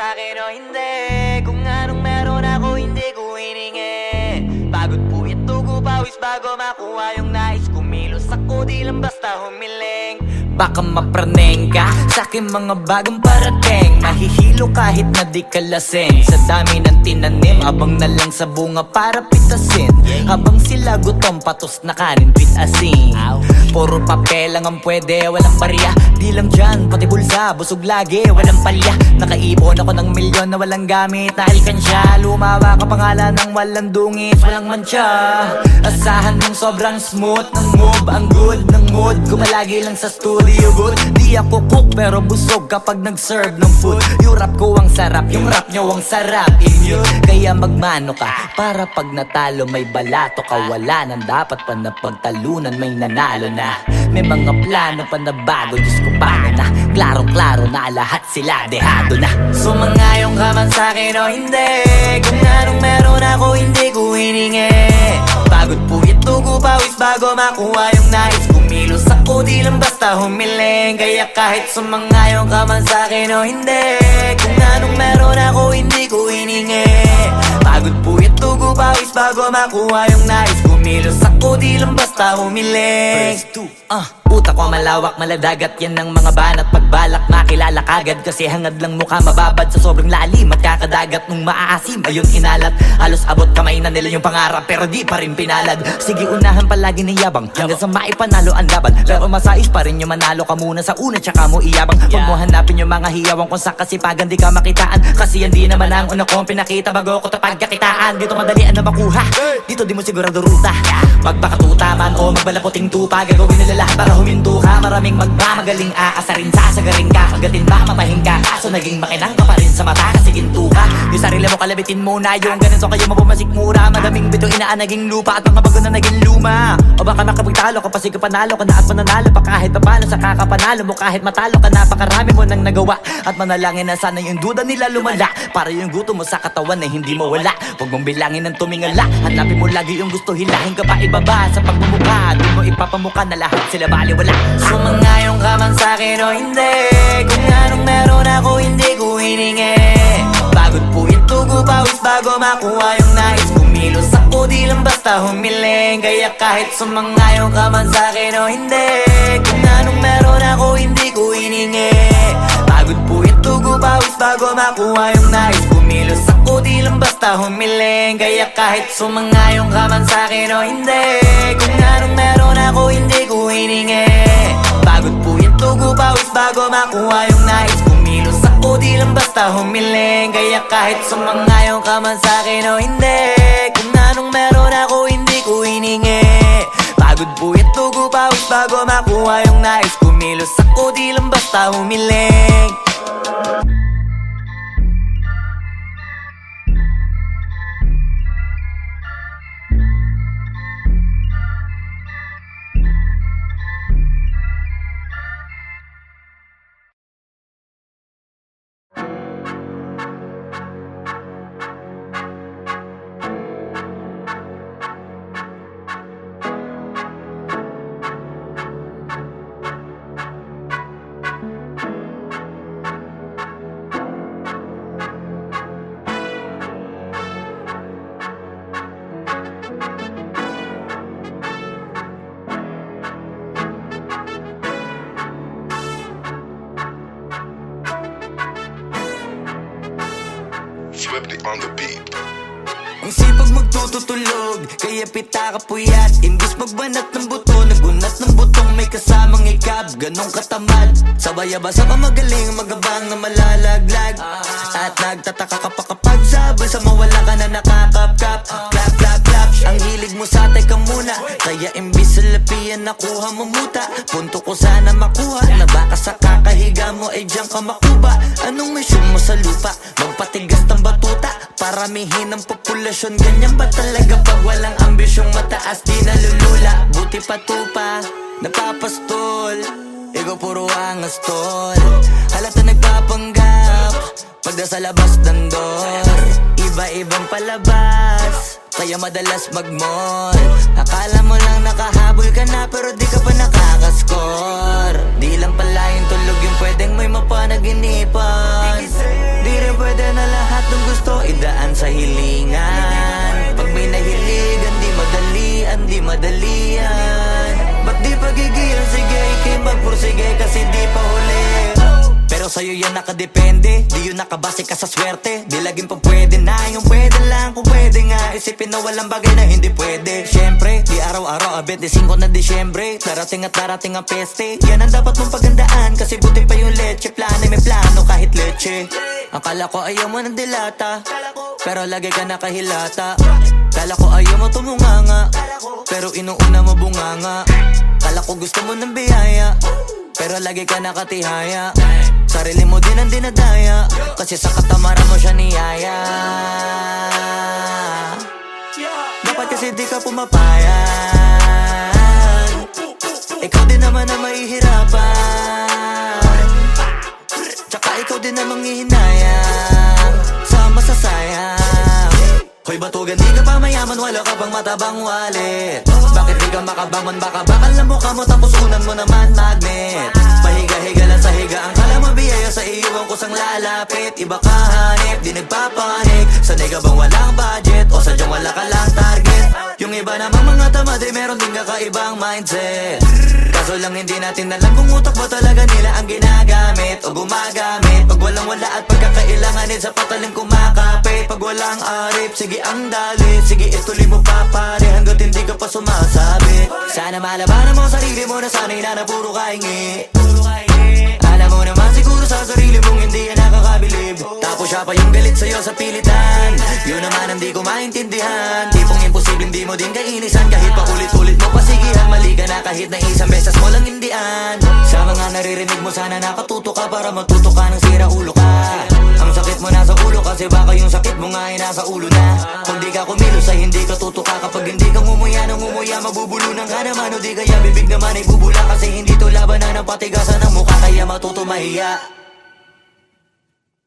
sa'kin o hindi. Kung anong meron ako hindi ko hiningi. Pagod po ito pawis bago makuha yung nais. Kumilos ako di lang basta humiling. Baka mapraneng ka sa'king mga bagong parating. Mahihilo kahit na di ka lasing. Sa dami ng tinanim, abang na lang sa bunga para pitasin. Habang sila gutom, patos na kanin, pitasin. Puro papel lang ang pwede, walang barya. Di lang dyan, pati bulsa, busog lagi, walang palya. Nakaipon ako ng milyon na walang gamit na alkansya. Lumawa ka pangalan ng walang dungis, walang mancha. Asahan mong sobrang smooth ng move, ang good ng mood. Kumalagi lang sa studio booth. Di ako cook pero busog kapag nag-serve ng food. Yung rap ko ang sarap, yung rap nyo ang sarap. Immune, kaya magmano ka para pag natalo may balato ka. Wala nang dapat pa na pagtalunan, may nanalo na. May mga plano pa na bago, Diyos ko paano na. Klarong-klaro na lahat sila, dehado na. Sumangayong ka man sa'kin o hindi. Kung anong meron ako hindi ko hiningi. Pagod po ito pawis bago makuha yung nais. Kumilos ako di lang basta humiling. Kaya kahit sumangayong ka man sa'kin o hindi. Kung anong meron ako hindi ko hiningi. Pagod po ito pawis bago makuha yung nais. Kumilos ako di lang basta humiling. Utak ko malawak, maladagat yan ng mga banat. Pagbalak makilala kagad kasi hangad lang mukha mababad. Sa sobrang lalim at kakadagat nung maaasim ayun inalat. Halos abot kamay na nila yung pangarap pero di pa rin pinalad. Sige unahan palagi ng yabang hanggang sa maipanalo ang laban. Pero masais pa rin yung manalo ka muna sa una tsaka mo iyabang. Huwag mo hanapin yung mga hiyawang kung sa kasipagan di ka makitaan. Kasi yan di naman ang una kong pinakita bago ko tapagkakitaan. Dito madalian na makuha, dito di mo sigurado ruta. Magbakatuta man o magbalaputing tupa, gagawin nila lahat para huminto ka. Maraming magmamagaling aasarin, sasagaring ka. Kagatin ba mamahing ka, kaso naging makinang ka pa rin sa mata kasi ginto ka. Yung sarili mo kalabitin muna, yung ganun so kayo mapumasik mura. Madaming bito inaan naging lupa at mga bago na naging luma. O baka makapagtalo ka pa sige panalo ka na at mananalo pa kahit papalo sa kakapanalo mo. Kahit matalo ka napakarami mo nang nagawa. At manalangin na sana yung duda nila lumala para yung gutom mo sa katawan na hindi mawala. Huwag mong bilangin ng tumingala, hanapin mo lagi yung gusto, hilahin ka pa ibaba sa pagmumukha. Di mo ipapamuka na lahat sila baliwala. Sumangayong ka man sa'kin o hindi. Kung anong meron ako hindi ko hiningi. Pagod po ito pawis bago makuha yung nais. Kumilos ako di lang basta humiling. Kaya kahit sumangayong ka man sa'kin o hindi. Kung anong meron ako hindi ko hiningi. Pagod po ito pawis bago makuha yung nais. Kumilos ako di lang basta humiling. Kaya kahit sumangayong ka man sa'kin o hindi. Kung anong meron ako hindi ko hiningi. Pagod po ito pawis bago makuha yung nais. Kumilos ako di lang basta humiling. Kaya kahit sumangayong ka man sa'kin o hindi. Kung anong meron ako hindi ko hiningi. Pagod po ito pawis bago makuha yung nais. Kumilos ako di lang basta humiling. Swifty on the beat. Ang sipag magtututulog, kaya pita ka puyat. Imbis magbanat ng buto, nagunat ng butong may kasamang ikab. Ganong katamad, sabay-abasa pa magaling, magabang na malalaglag. At nagtataka ka pa kapag sabay sa mawala ka na nakakapkap. Clap, clap, clap, ang hilig mo sa teka muna. Kaya imbis sa lapian nakuha mo muta. Punto ko sana makuha, na baka sa kakahiga mo ay diyan ka makuba. Anong mission mo sa lupa? Magpatigas ng batuta, paramihin ang populasyon. Ganyan ba talaga pag walang ambisyong mataas di nalulula? Buti pa tupa, napapastol. Ikaw puro angas tol. Halata nagpapanggap pag nasa labas ng door. Iba-ibang palabas, kaya madalas mag-mall. Akala mo lang nakahabol ka na pero di ka pa nakakascore. Di lang pala yung tulog yung pwedeng may mapanaginipan. Di rin pwede na lahat ng gusto idaan sa hilingan. Pag may nahiligan di madalian, di madalian. Ba't di pagigilan, sige ikay magpursige kasi di pa huli. Pero sa'yo yan nakadepende, di yun nakabase ka sa swerte. Di laging pa pwede na, yung pwede lang kung pwede nga. Isipin na walang bagay na hindi pwede. Siyempre, di araw-araw, 25 na Disyembre. Darating at darating ang peste. Yan ang dapat mong pagandaan, kasi buti pa yung leche. Plano may plano kahit leche. Akala ko ayaw mo ng dilata, pero lagi ka nakahilata. Kala ko ayaw mo tumunganga, pero inuuna mo bunganga. Kala ko gusto mo ng biyaya, pero lagi ka nakatihaya. Sarili mo din ang dinadaya, kasi sa katamaran mo siya niyaya. Dapat kasi di ka pumapayag, ikaw din naman ang mahihirapan. Tsaka ikaw din ang manghihinayang sa masasayang. Hoy batugan, di ka pa mayaman, wala ka pang matabang wallet. Bakit di ka makabangon, baka bakal na mukha mo tapos unan mo naman magnet. Pahiga-higa lang sa higaan, kala mabiyaya sa iyo ang kusang lalapit. Iba ka hanip, di nagpapanik. Sanay ka bang walang budget o sadyang wala ka lang target? Yung iba namang mga tamad meron din kakaibang mindset. Kaso lang hindi natin alam kung utak ba talaga nila ang ginagamit o gumagamit. Pag walang wala at pagkakailanganin sa patalim kumakapit. Pag walang arip, sige ang dali, sige ituloy mo pa pare hanggat hindi ka pa sumasabi. Sana malabanan mo sarili mo na sanay na puro kahingi. Alam mo naman siguro sa sarili mong hindi yan nakakabilib. Tapos siya pa yung galit sa'yo sa pilitan. Yun naman ang di ko maintindihan. Tipong imposible hindi mo din kainisan. Kahit pa ulit-ulit mo pasigihan, mali ka na kahit na isang beses mo lang hindian. Sa mga naririnig mo sana nakatuto ka para matuto ka ng sira ulo ka. Ang sakit mo nasa ulo kasi baka yung sakit mo nga ay nasa ulo na. Kung di ka kumilos ay hindi ka tutuka. Kapag hindi ka ngumuya ng ngumuya, mabubulunan ka naman. O di kaya bibig naman ay bubula, kasi hindi to labanan ng patigasan ng mukha, kaya matuto mahiya.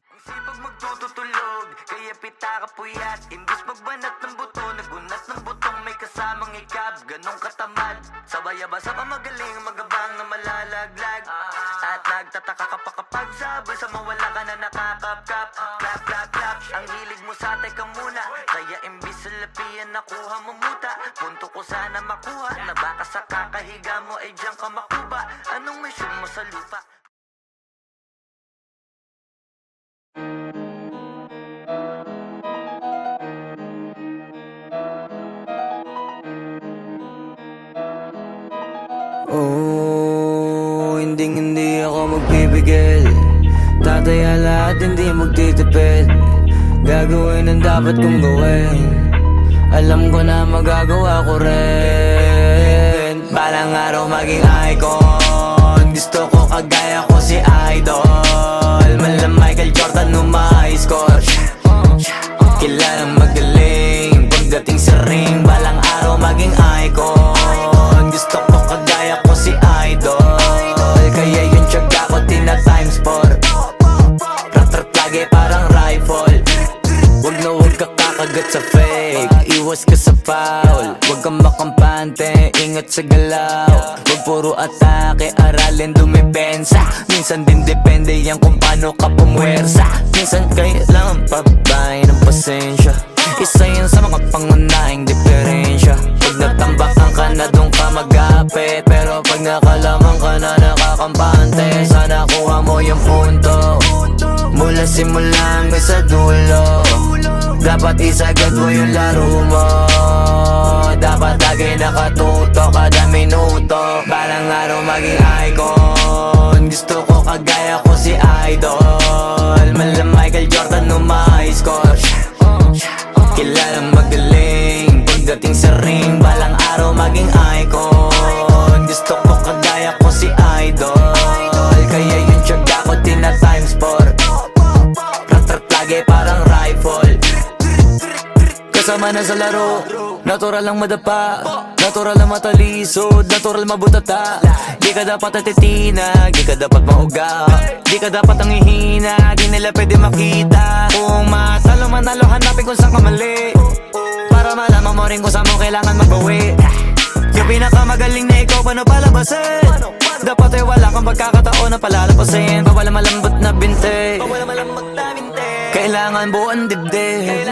Ang sipag magtututulog, kaya pita ka puyat. Imbis magbanat ng buto, nagunat ng butong may kasamang ikab. Ganong katamad, sabay-abasa pa magaling, magabang na malalaglag. At nagtataka ka pa kapag sabay sa mawala ka na nakakapkap. Clap, clap, clap, ang hilig mo sa teka muna. Kaya imbis sa lapian nakuha mo muta. Punto ko sana makuha, na baka sa kakahiga mo ay diyan ka makuba. Anong mission mo sa lupa? Oh, hindi ako magpipigil. Tataya lahat, hindi magtitipid. Gagawin ang dapat kong gawin. Alam ko na magagawa ko rin. Balang araw maging icon. Gusto ko kagaya ko si Idol. Mala Michael Jordan nung ma-high score. Kilalang magaling pagdating sa ring. Balang araw maging icon. Gusto ko kagaya ko si Idol. Kaya yung tiyaga ko tina-times 4. Rat-rat lagi parang rifle. Wag na wag ka kakagat sa fake, iwas ka sa foul. Wag kang makampante, ingat sa galaw. Wag puro atake, aralin dumipensa. Minsan din depende yan kung paano ka pumwersa. Minsan kailangan pabay ng pasensya. Isa yan sa mga pangunahing diferensya. Pag natambakan ka na doon ka mag-apit, pero pag nakalaman ka na nakakampante, sana kuha mo yung punto. Mula simula hanggang sa dulo, dapat isagad mo yung laro mo. Dapat lagi nakatuto kada minuto. Balang araw maging icon. Gusto ko kagaya ko si Idol. Mala Michael Jordan nung ma-high score. Kilalang magaling pagdating sa ring. Balang araw maging icon. Gusto ko kagaya ko si Idol. Kaya yung tiyaga ko tina-times 4. Rat-rat lagi parang rifle. Kasama na sa laro, natural lang madapa, natural lang matalisod, natural mabutata. Di ka dapat natitinag, di ka dapat mauga, di ka dapat ang ihina, di nila pwede makita. Kung matalo manalo, hanapin kung saan ka mali, para para malaman mo rin kung saan mo kailangan magbawi. Yung pinakamagaling na ikaw, paano palabasin? Dapat ay wala kang pagkakataon na palalapasin. Bawal malambot na binte, kailangan buuan dibdib.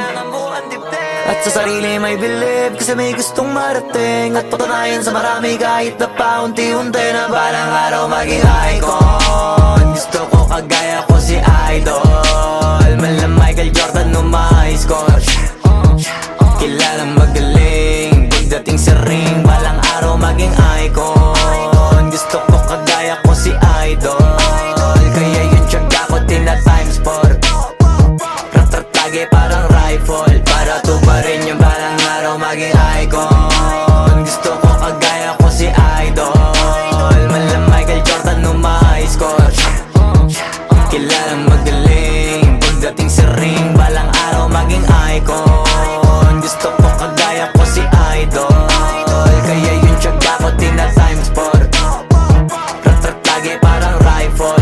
At sa sarili may believe, kasi may gustong marating. At patunayan sa marami kahit na paunti-unti na balang araw maging icon. Gusto ko kagaya ko si Idol, mala Michael Jordan no my score. Kilalang magaling pagdating sa ring, balang araw maging icon. Gusto ko kagaya ko si Idol, kaya yung tiyaga ko tina-times 4. Rat-rat lagi parang rifle, para tuparin yung balang araw maging icon. Gusto ko kagaya ko si Idol, mala Michael Jordan no my score. Kilalang magaling pagdating sa ring, balang araw maging icon. Gusto ko kagaya ko si Idol, kaya yung tiyaga ko tina-times 4. Rat-rat lagi parang rifle.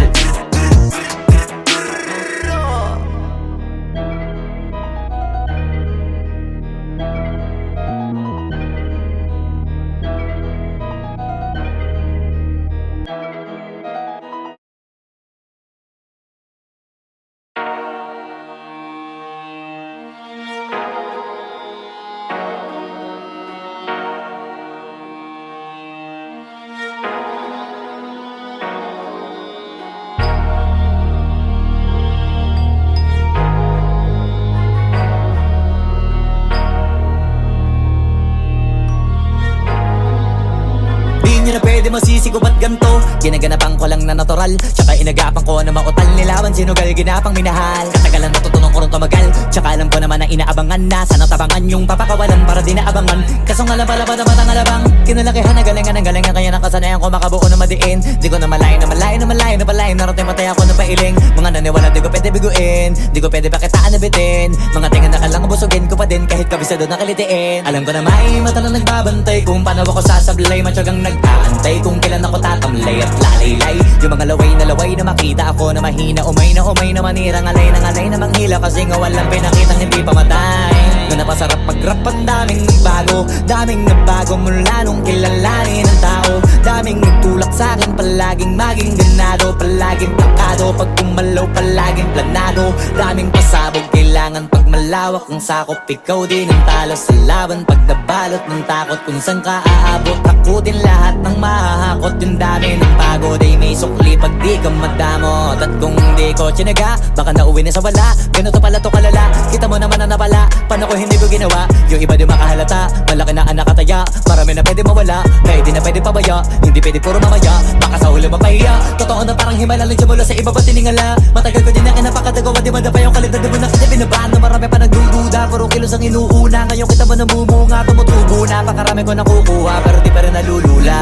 Di na pwede masisi ko ba't ganto? Ginaganapan ko lang na natural, tsaka inagapan ko na mautal nilaban, sinugal ginapang minahal. Katagalan natutunan ko rin tumagal, tsaka alam ko naman na inaabangan na sana tabangan yung papakawalan para di naabangan. Kasong alam pala ba naman ang alabang kinalakihan na galingan ng galingan, kaya nakasanayan ko makabuo na madiin. Di ko na malayo na malayo na malayo na palayo, narating patay ako na pailing. Mga naniwala di ko pwede biguin, di ko pwede pakitaan na bitin. Mga tingan na kalang busugin ko pa din kahit kabisado na kalitiin. Alam ko na may mata na nagbabantay kung paano ako sasablay, matyagang nag-aantay kung kailan ako tatamlay at lalaylay. Yung mga laway na makita ako na mahina, umay na manirang alay na manghila, kasi nga walang pinakitang hindi pamatay. Na napasarap mag-rap, ang daming nagbago mula nung kilalanin ang tao. Daming nagtulak sa'kin, palaging maging ganado, palaging plakado, pag kumalaw palaging planado. Daming pasabog, kailangan pag malawak ang sakop, ikaw din ang talo sa laban. Pag nabalot ng takot kung saan ka aabot, takutin lahat ng mahahakot. Yung dami ng pagod ay may sukli pag di ka madamot. At kung hindi ko tsinaga, baka nauwi na sa wala. Ganito pala to kalala, kita mo naman na napala. Paano ko hindi ko ginawa? Yung iba di makahalata, malaki na anak kataya. Marami na pwede mawala, kaya di na pwede pabaya. Hindi pwede puro mamaya, baka sa huli mapahiya. Totoo na parang himala lang siya mula sa iba ba tiningala. Matagal ko din na kinapakatagawa, di madapa yung kalidad. Di mo na kita binabahan na marami pa nagdududa, puro kilos ang inuuna. Ngayon kita mo namumunga, tumutubo na. Pakarami ko nakukuha, pero di pa rin nalulula.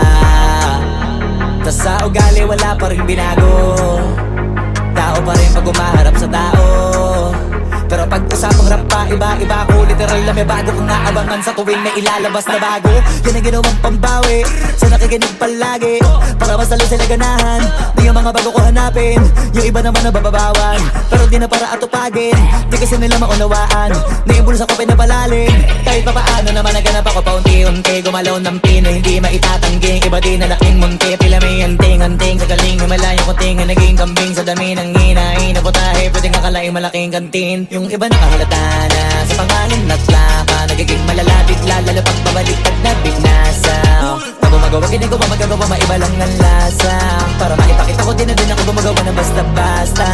Tas sa ugali wala pa rin binago, tao pa rin pag umaharap sa tao. Pero pag usapang rap pa, iba-iba ko. Literal na may bago kong naabangan sa tuwing may ilalabas na bago. Yan ang ginawang pambawi sa nakikinig palagi, para mas lalo sila ganahan na yung mga bago ko hanapin. Yung iba naman nabababawan, pero di na para atupagin. Di kasi nila maunawaan na yung bulsa ko pinapalalim. Kahit pa paano naman naganap ako paunti-unti, gumalaw ng pino, hindi maitatangging. Iba din na laking munti, pila may hanting-hanting. Sa galing may malayong kuting, naging kambing sa dami ng hinahin. Naputahe, pwedeng akalaing malaking kantin. Yung iba nakahalata na sa pangalan at laka, nagiging malalapit lalo pag pabaliktad na bignasa. Pag gumagawa, ginagawa, magagawa, maiba lang ang lasa. Para maipakita ko din na din ako gumagawa na basta-basta.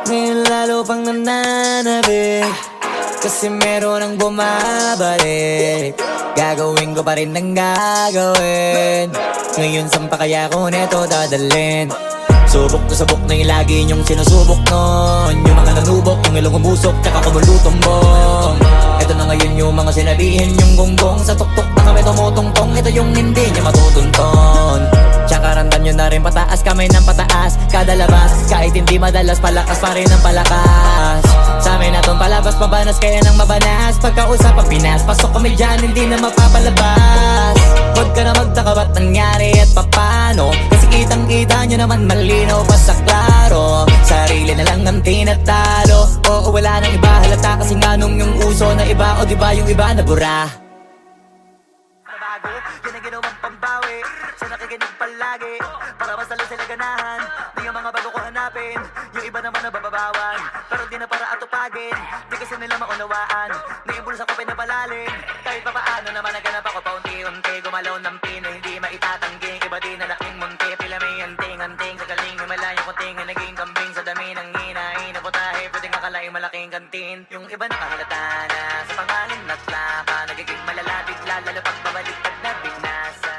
Ngayon lalo pang nananabik, kasi meron ang bumabalik. Gagawin ko pa rin ang gagawin. Ngayon saan pa kaya ko neto dadalhin? Subok to sabok na yung lagi niyong sinusubok nun. Yung mga nanubok, yung ilong umusok, tsaka kumulutumbong. Ito na ngayon yung mga sinabihin yung gonggong. Sa tuktok na kami tumutungtong, ito yung hindi niya matutunton. Tsaka ramdam nyo na rin pataas, kamay ng pataas. Kada labas, kahit hindi madalas, palakas pa rin ang palakas. Sa amin natong palabas, pabanas kaya nang mabanas. Pagkausap ang Pinas, pasok kami dyan, hindi na mapapalabas. Huwag ka na magtaka ba't nangyari at papano, kasi kitang-kita nyo naman malinaw pa sa klaro. Sarili na lang ang tinatalo. Oo, wala nang iba, halata kasi nga nung yung uso na iba. O diba yung iba nabura? Nabago, yan ang ginawang pambawi sa nakikinig palagi, para mas lalo sila ganahan. Di ang mga bago ko hanapin, yung iba naman nabababawan, pero di na para atupagin. Di kasi nila maunawaan, na yung bulsa ko pinapalalim. Kahit pa paano naman naganap ako paunti-unti, gumalaw ng pino, hindi maitatanggi. Iba din na laking munti, pila may anting-anting. Sa galing may malayong kuting, naging kambing sa dami ng hinahin. Naputahe, pwedeng akalaing malaking kantin. Yung iba nakahalata na sa pangalan at lapa, nagiging malalapit lalo pag babalik at nabinasa.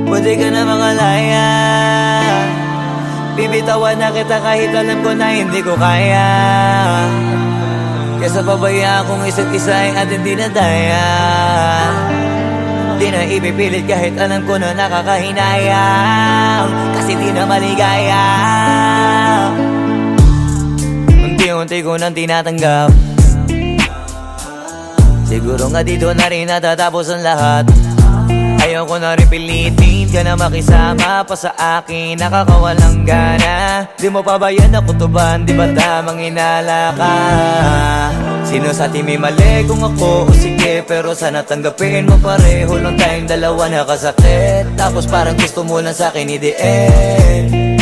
Pwede ka na makalaya, bibitawan na kita kahit alam ko na hindi ko kaya. Kesa pabaya akong isa't isa ay ating dinadaya. Di na ipipilit kahit alam ko na nakakahinayang, kasi di na maligaya. Unti-unti ko nang tinatanggap, siguro nga dito na rin natatapos ang lahat. Ayoko na rin pilitin ka na makisama pa sa akin, nakakawalang gana. Di mo pa ba yan nakutuban, di ba tamang inala ka? Sino sa atin may mali kung ako o sige, pero sana tanggapin mo pareho lang tayong dalawa nakasakit. Tapos parang gusto mo lang sa akin i-end.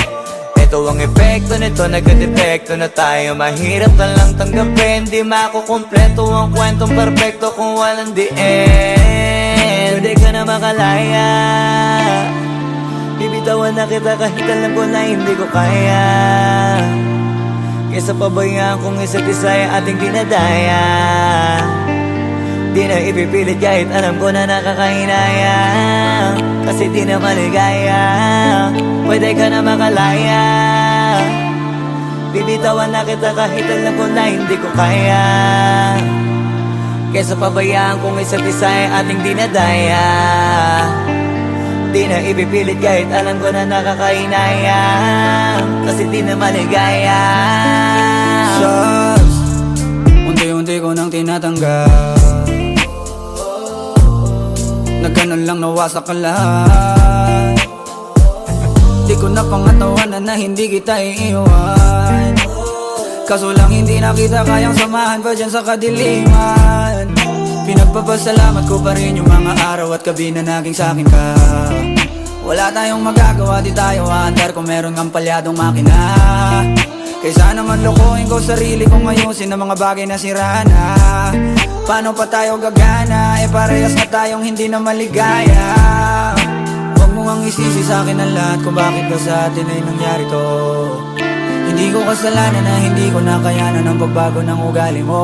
Ito ang epekto nito, nagka-depekto na tayo. Mahirap na lang tanggapin, di makukumpleto ang kwentong perfecto kung walang the end. Pwede ka na makalaya, bibitawan na kita kahit alam ko na hindi ko kaya. Kesa pabayaan kung isa't isa ay ating dinadaya. Di na ipipilit kahit alam ko na nakakahinaya, kasi di na maligaya. Pwede ka na makalaya, bibitawan na kita kahit alam ko na hindi ko kaya. Kesa pabayaan kung isa't isa ay ating dinadaya. Di na ipipilit kahit alam ko na nakakahinaya, kasi di na maligaya. Shucks, unti-unti ko nang tinatanggap, na ganun lang nawasak ka lahat. Di ko na pangatawanan na hindi kita iiwan, kaso lang hindi na kita kayang samahan pa dyan sa kadiliman. Pinagpapasalamat ko pa rin yung mga araw at gabi na naging sa'kin ka. Wala tayong magagawa, di tayo aandar kung meron kang palyadong makina. Kaysa naman lokohin ko sarili kong ayusin ang mga bagay na sira na. Paano pa tayo gagana, eh parehas na tayong hindi na maligaya. Huwag mo ngang isisi sa'kin ang lahat kung bakit ba sa atin ay nangyari to. Hindi ko kasalanan na hindi ko nakayanan ang pagbago ng ugali mo.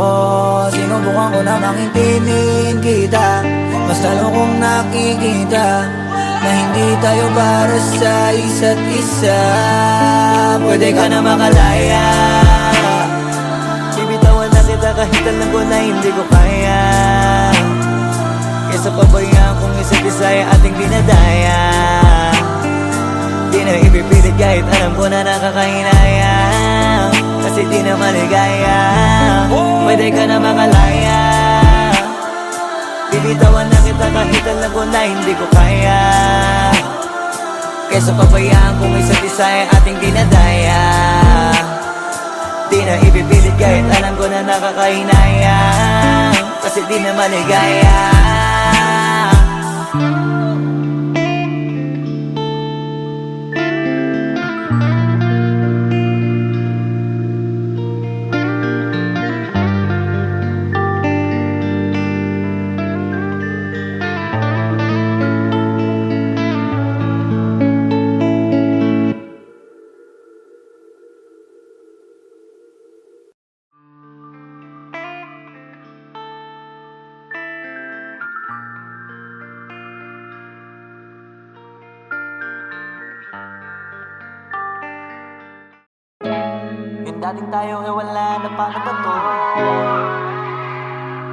Sinubukan ko na maintindihin kita, mas lalo kong nakikita na hindi tayo para sa isa't isa. Pwede ka na makalaya, bibitawan na kita kahit alam ko na hindi ko kaya. Kesa pabayaan kung isa't isa ay ating dinadaya. Di na ipipilit kahit alam ko na nakakahinaya, kasi di na maligaya. Pwede ka na makalaya, bibitawan na kita kahit alam ko na hindi ko kaya. Kesa pabayaan kung isa't isa ay ating dinadaya. Di na ipipilit kahit alam ko na nakakahinaya, kasi di na maligaya. Yung dating tayo ay wala na, paano ba to?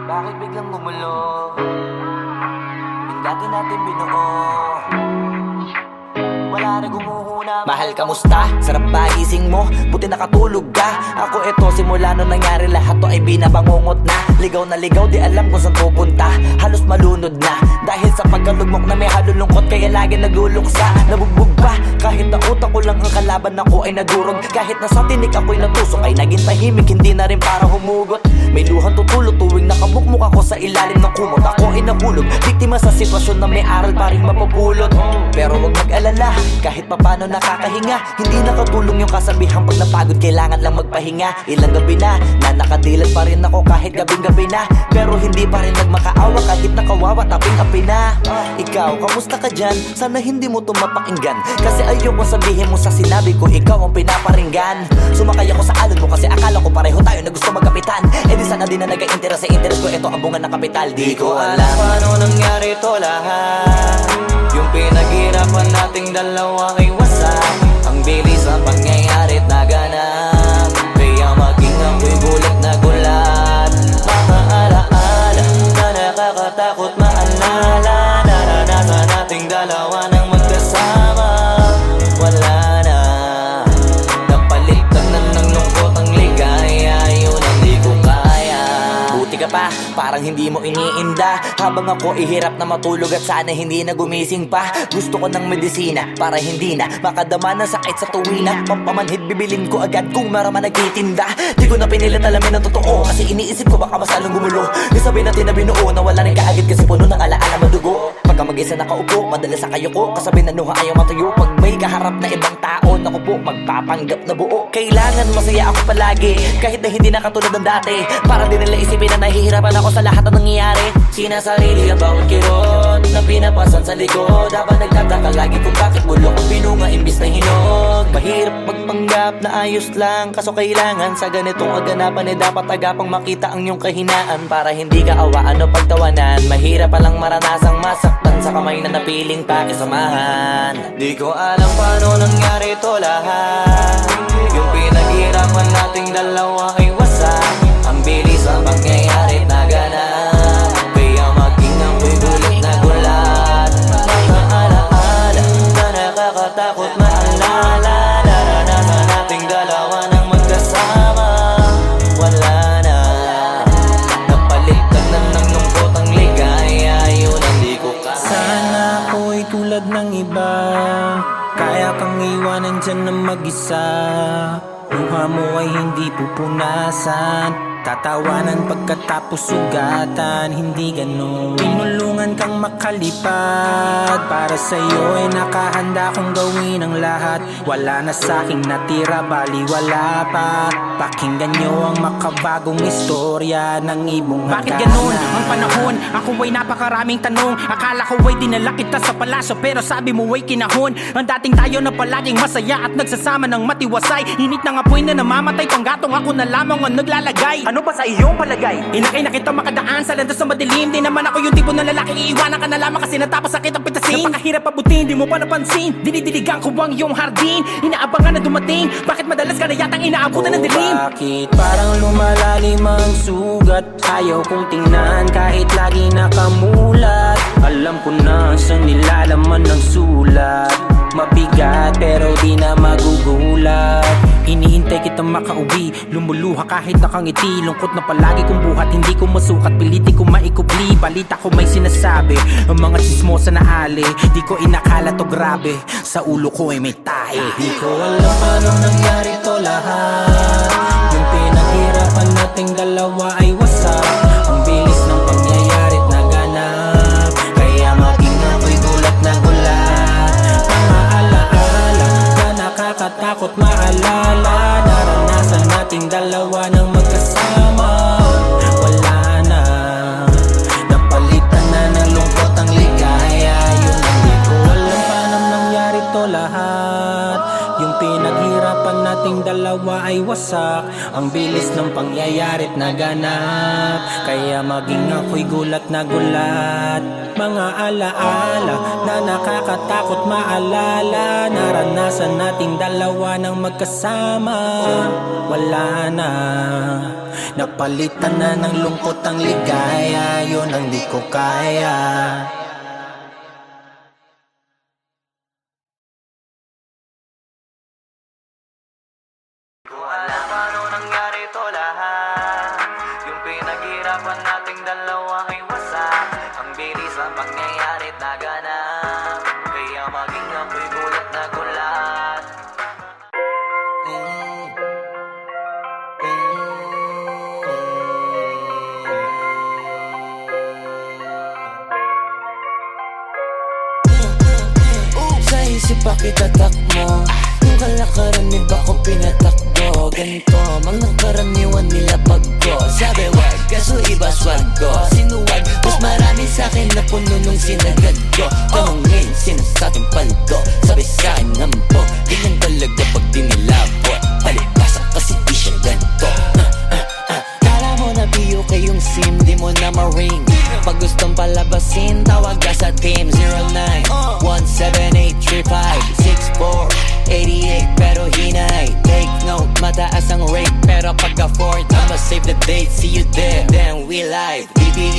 Bakit biglang gumulo? Yung dati natin binuo. Wala na gumuhuna. Mahal, kamusta? Sarap ba gising mo? Buti nakatulog ka. Ako eto, simula nung nangyari lahat to ay binabangungot na. Ligaw na ligaw, di alam kung saan pupunta. Halos malunod na dahil sa pagkalugmok na may halulungkot. Kaya lagi nagluluksa, nabugbog pa. Kahit na utak ko lang ang kalaban, ako ay nagurog. Kahit na sa tinik ako'y natusok, ay naging tahimik, hindi na rin para humugot. May luhang tutulog tuwing nakamukmuk ako sa ilalim ng kumot. Ako ay nahulog, biktima sa sitwasyon na may aral pa rin mapupulot. Pero wag mag-alala, kahit papano nakakahinga. Hindi nakatulong yung kasabihan, pag napagod kailangan lang magpahinga. Ilang gabi na nakadilat pa rin ako kahit gabing-gabi na. Pero hindi pa rin nagmakaawa kahit nakawawa taping-api na. Ikaw, kamusta ka dyan? Sana hindi mo tumapakinggan, kasi ayoko sabihin mo sa sinabi ko ikaw ang pinaparinggan. Sumakay ako sa alon mo kasi akala ko pareho tayo na gusto magkapitan. Eh di sana din na nag-interest sa interest ko, ito ang bunga ng kapital. Di ko alam paano nangyari to lahat. Yung pinaghirapan nating dalawa ay wasak. Ang bilis ang pangyayari't naganap, kaya maging ako'y gulat na gulat. Mga alaala na nakakatakot maalala. Naranasan nating dalawa ng magkasama. Wala na, napalitan na ng lungkot ang ligaya. Yun ang di ko kaya. Buti ka pa, parang hindi mo iniinda. Habang ako ihirap na matulog at sana hindi na gumising pa. Gusto ko ng medisina para hindi na makadama ng sakit sa tuwina. Pampamanhid bibilin ko agad kung marama nagtitinda. Di ko na pinilit alamin ang totoo, kasi iniisip ko baka masalong gumulo. Isabi natin na binuo na wala rin kaagad kasi puno ng alaala madugo. Pagka mag-isa nakaupo, madalas sa kayo ko, kasabi na nuha ayaw matuyo. Pag may kaharap na ibang tao, naku po, magpapanggap na buo. Kailangan masaya ako palagi, kahit na hindi na katulad ng dati. Para din nila isipin na nahihirapan ako sa lahat ng nangyayari. Sinasarili ang bawat kirot na pinapasan sa likod. Habang nagtataka lagi kung bakit bulok ang pinunga imbis na hinog. Mahirap magpanggap na ayos lang, kaso kailangan sa ganitong aganapan dapat agapang makita ang iyong kahinaan. Para hindi ka awaan o pagtawanan, mahirap palang maranasang masaktan sa kamay na napiling pakisamahan. Di ko alam paano nangyari to lahat. Yung pinaghirapan nating dalawa ay wasak. Ang bilis ang pangyayari't naganap, kaya maging ako'y gulat na gulat. Mga alaala na nakakatakot maalala. Naranasan nating dalawa ng magkasama. Wala na, napalitan na ng lungkot ang ligaya. Yun ang di ko kaya. Sana ako'y tulad ng iba, kaya kang iwanan dyan na mag-isa. Luha mo ay hindi pupunasan, tatawanan pagkatapos sugatan. Hindi ganon, tinulungan kang makalipad. Para sa'yo ay nakahanda kong gawin ang lahat. Wala na sa'king natira, baliwala pa. Pakinggan nyo ang makabagong istorya ng ibong hagdanan. Bakit ganun ang panahon? Ako ay napakaraming tanong. Akala ko ay dinala kita sa palasyo, pero sabi mo ay kinahon. Ang dating tayo na palaging masaya at nagsasama ng matiwasay. Init ng apoy na namamatay, panggatong ako na lamang ang naglalagay. Ano ba sa iyong palagay? Inakay na kita makadaan sa landas ng madilim. Di naman ako yung tipo na lalaki, iiwanan ka na lamang kasi natapos sakit ang pitasin. Napakahirap abutin, di mo pa napansin. Dinidiligan ko ang iyong hardin, inaabangan na dumating. Bakit madalas ka na yatang inaabutan ng dilim? Bakit parang lumalalim ang sugat? Ayaw kong tingnan kahit lagi nakamulat. Alam ko na sa nilalaman ng sulat. Mabigat pero di na magugulat. Iniintay kitang makauwi, lumuluha kahit nakangiti. Lungkot na palagi kong buhat, hindi ko masukat. Pilitin ko maikubli, balita ko may sinasabi. Ang mga chismosa na ali, di ko inakala to grabe. Sa ulo ko ay may tahi. Di ko alam paano nangyari to lahat. Yung pinaghirapan nating dalawa ay wasak. Ang bilis ng pangyayari't naganap, kaya maging ako'y gulat na gulat. Mga alaala na nakakatakot maalala. Naranasan nating dalawa ng magkasama. Wala na, napalitan na ng lungkot ang ligaya. Yun ang di ko alam paano nangyari to lahat. Yung pinaghirapan nating dalawa ay wasak. Ang bilis ng pangyayari't naganap, kaya maging ako'y gulat na gulat. Mga alaala na nakakatakot maalala. Naranasan nating dalawa ng magkasama. Wala na, napalitan na ng lungkot ang ligaya. Yun ang di ko kaya. usapan nating dalawa ay wasak. Ang bilis ang pangyayari naganap, kaya maging ako'y gulat na gulat. Sa isip pa kita takmo, kung kalakaran ni ba ko pinatakbo. Ganito, mga karaniwan nila pagko. Sabi wag, kaso iba swag ko. Sinuwag, mas marami sa'kin na puno nung sinagad ko. Tanungin, sinasatong paldo, sabi sa'kin nampo. Ganyan talaga pag dinilabot, palipasa kasi di siya ganito. Kala mo na biyo kayong sim, di mo na ma-ring. Pag gustong palabasin, tawag ka sa team 09-17835-6488. Pero hinay, take note, mataas ang rate. Pero pagka-fourth, I'ma save the date. See you there, then we live.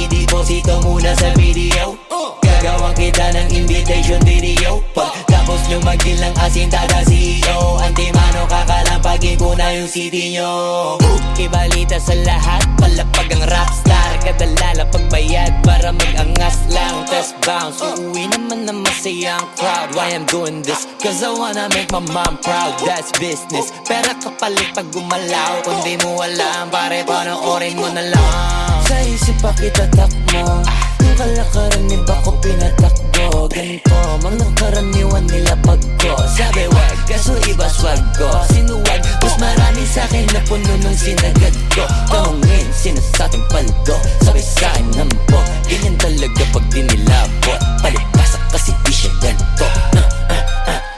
Deposito muna sa video. Gagawang kita ng invitation video. Pagtapos nyo magdilang asin, tada CEO. Antimano, kakalampagin ko na yung city nyo. Ibalita sa lahat, palapag ang rapstar. Kadalala pagbayad para mag-angas lang. Test bounce, uuwi naman na masayang crowd. Why I'm doing this? Cause I wanna make my mom proud. That's business. Pera kapalit pag gumalaw. Kung di mo alam, pare panoorin mo na lang. Sa isip pa kita takmo, yung kalakaran ni ba ko pinatakbo. Ganito, mga karaniwan nila pagko. Sabi wag, kaso iba swag ko. Sinuwag, mas marami sa'kin na puno nung sinagad ko. Tanungin, sinasating paldo, sabi sa'kin nampo. Ganyan talaga pag dinilabot, palipasa kasi di siya ganito.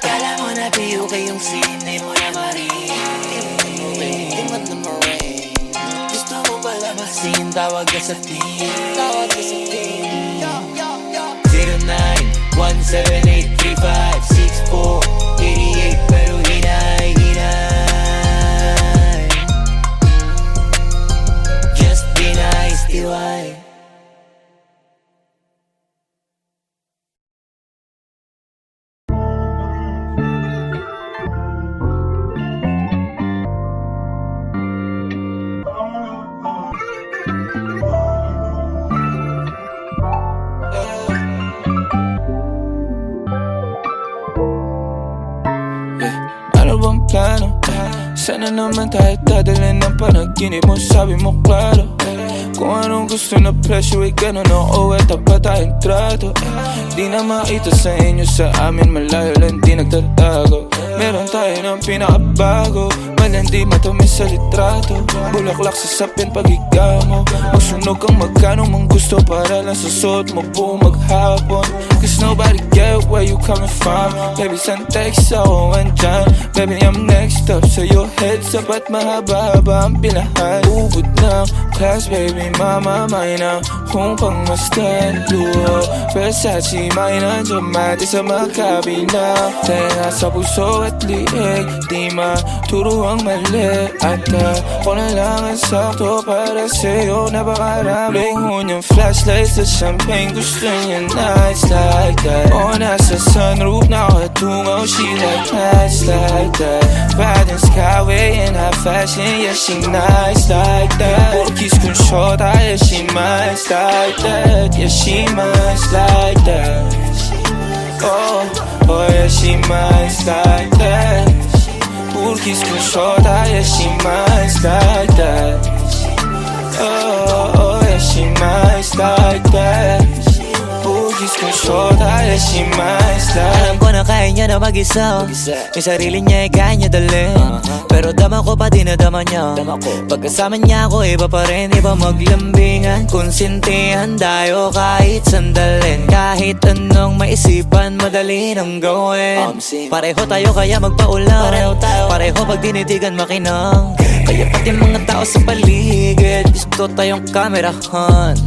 Kala mo na biyo kayong sine mo na marin. Di mo na marin. Gusto mo pala masin, tawag ka sa team. Tawag ka sa team. 09-17835-6488. Pero hinay, hinay. Just be nice, TY. Ano bang plano? Sana naman tayo dadalhin ng panaginip mo, sabi mo klaro. Kung anong gusto na presyo ay gano'n, oo, tapat tayong trato. Di na makita sa inyo, sa amin malayo lang di nagtatago. Meron tayo ng pinakabago, malandi matamis sa litrato. Bulaklak sa sapin pag ikaw mo, magsunog kang magkano mong gusto para lang sa suot mo buong maghapon. Cause nobody get where you coming from. Baby, send text ako andyan. Baby, I'm next up so your heads up at mahaba-haba ang pinahan. Ubod ng class, baby, mama, mine na kung pangmastan. Luho, Versace, mine na Diamante sa makabila. Tenga sa puso at liig, di maturo ang mali. At ako na lang ang sakto para sa'yo. Napakaraming hunyang flashlights sa champagne. Gusto niya nights like that. O nasa sunroof nakatungaw, she like nights like that. Riding Skyway in high fashion, yeah, she nice like that. Puro kiss kong short, yeah, she nice like that. Yeah, she nice like that. Oh, oh yeah, she nice like that. Puro kiss kong short, yeah, she nice like that. Oh, oh yeah, she nice like that. Puro kiss kong short, yeah, she nice like that. Alam ko na kaya niya na mag-isa. Yung sarili niya ay kaya niya dalhin. Pero dama ko pa dinadama niya. Pagkasama niya ako iba pa rin, iba maglambingan. Konsintihan tayo kahit sandalin. Kahit anong maisipan, madali nang gawin. Pareho tayo kaya magpaulan. Pareho pag dinitigan makinang. Kaya pati mga tao sa paligid gusto tayong kamerahan.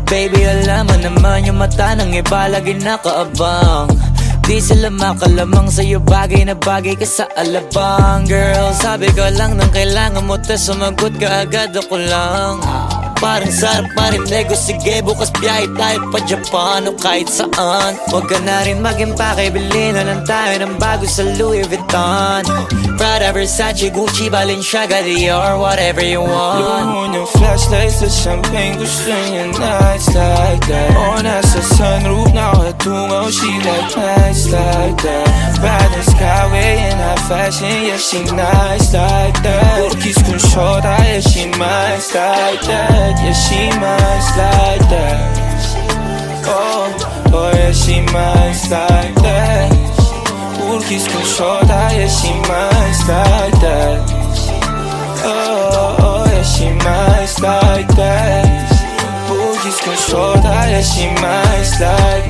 Baby, alam mo naman yung mata ng iba lagi nakaabang. Di sila makalamang sa'yo, bagay na bagay ka sa alabang. Girl, sabi ko lang nang kailangan mo, tas sumagot ka agad, ako lang. parang sarap marinig. O sige, bukas biyahe tayo pa Japan o kahit saan. Huwag ka na rin mag-impake, bili na lang tayo ng bago sa Louis Vuitton, Prada, Versace, Gucci, Balenciaga, Dior, whatever you want. Blue moon, yung flashlights sa champagne. Gusto niya nights like that. O nasa sunroof, nakatungaw. She like nights like that. Riding skyway in high fashion. Yeah, she nice like that. Burkis kung shorta. Yeah, she nice like that. Yeah, she nice like that. Oh, oh yeah, she nice like that. Burkis kung shorta. Yeah, she nice like that. Oh, oh yeah, she nice like that. Burkis kung shorta. Yeah, she nice like